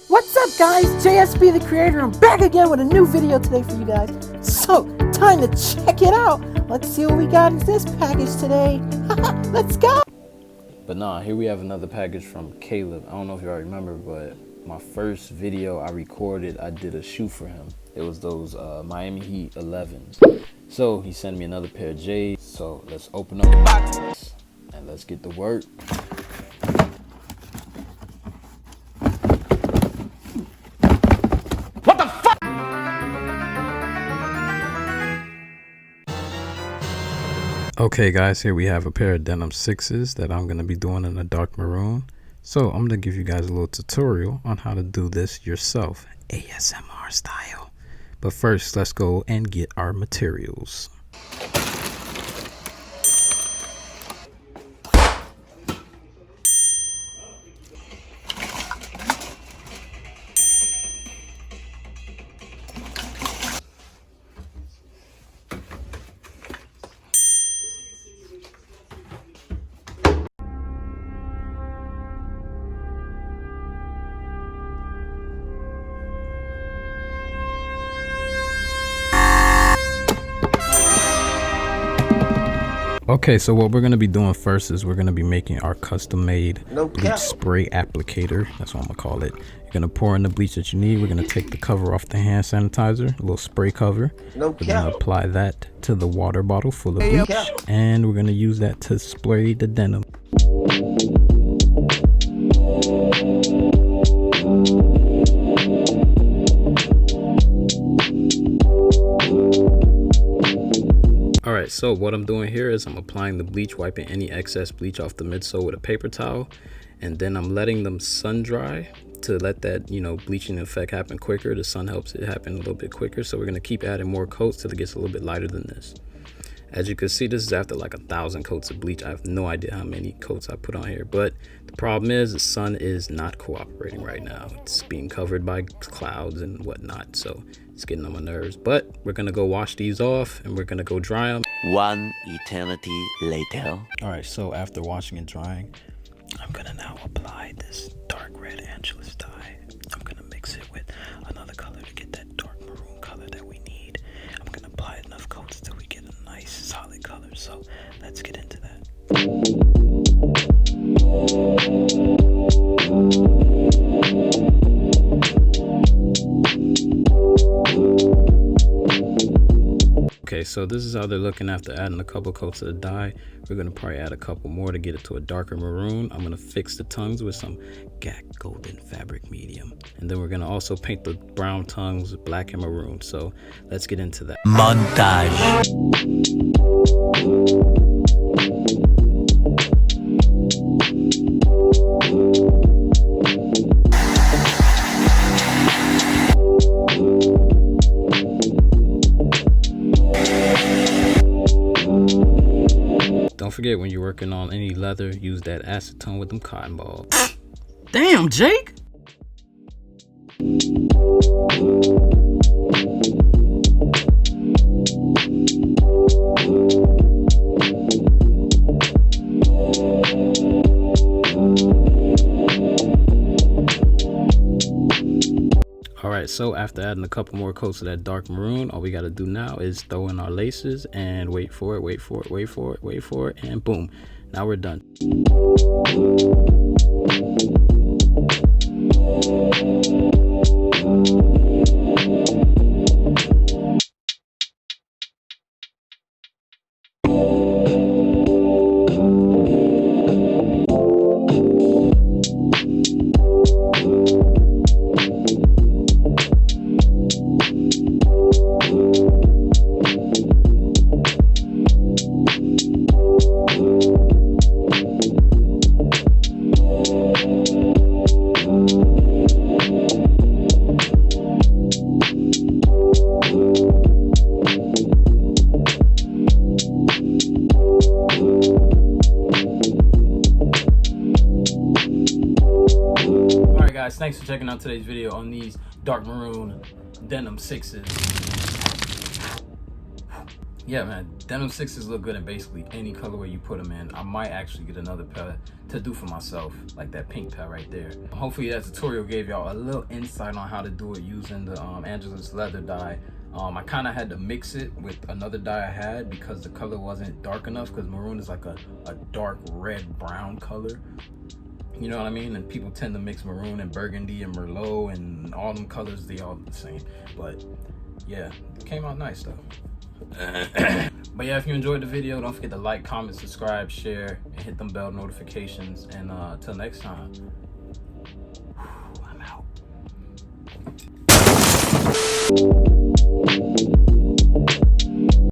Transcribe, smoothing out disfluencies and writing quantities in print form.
What's up guys, JSB the creator, I'm back again with a new video today for you guys. So, time to check it out. Let's see what we got in this package today. Let's go. But nah, here we have another package from Caleb. I don't know if y'all remember, but my first video I recorded, I did a shoe for him. It was those Miami Heat 11s. So he sent me another pair of J's. So let's open up the box and let's get to work. Okay guys, here we have a pair of denim 6s that I'm going to be doing in a dark maroon. So I'm going to give you guys a little tutorial on how to do this yourself, ASMR style. But first, let's go and get our materials. Okay, so what we're going to be doing first is we're going to be making our custom made bleach spray applicator. That's what I'm going to call it. You're going to pour in the bleach that you need. We're going to take the cover off the hand sanitizer, a little spray cover. We're going to apply that to the water bottle full of bleach, and we're going to use that to spray the denim. Alright, so what I'm doing here is I'm applying the bleach, wiping any excess bleach off the midsole with a paper towel, and then I'm letting them sun dry to let that, bleaching effect happen quicker. The sun helps it happen a little bit quicker, so we're going to keep adding more coats till it gets a little bit lighter than this. As you can see, this is after like 1,000 coats of bleach. I have no idea how many coats I put on here, but the problem is the sun is not cooperating right now. It's being covered by clouds and whatnot, so it's getting on my nerves. But we're gonna go wash these off and we're gonna go dry them. One eternity later. All right, so after washing and drying, I'm gonna now apply this dark red angelus dye. I'm gonna mix it with another color to get that dark maroon color that we need. I'm gonna apply enough coats till we get a nice solid color. So let's get into that. Okay, so this is how they're looking after adding a couple coats of the dye. We're going to probably add a couple more to get it to a darker maroon. I'm going to fix the tongues with some GAC golden fabric medium. And then we're going to also paint the brown tongues black and maroon. So let's get into that. Montage. Don't forget, when you're working on any leather, use that acetone with them cotton balls. Damn, Jake! Alright, so after adding a couple more coats of that dark maroon, all we got to do now is throw in our laces and wait for it, wait for it, wait for it, wait for it, and boom. Now we're done. Guys, thanks for checking out today's video on these dark maroon denim 6s. yeah, man, denim 6s look good in basically any colorway you put them in. I might actually get another pair to do for myself, like that pink pair right there. Hopefully that tutorial gave y'all a little insight on how to do it using the Angelus leather dye. I kind of had to mix it with another dye I had because the color wasn't dark enough, because maroon is like a dark red brown color. You know what I mean? And people tend to mix maroon and burgundy and merlot and all them colors, they all the same. But yeah, it came out nice though. But yeah, if you enjoyed the video, don't forget to like, comment, subscribe, share, and hit them bell notifications. And until next time,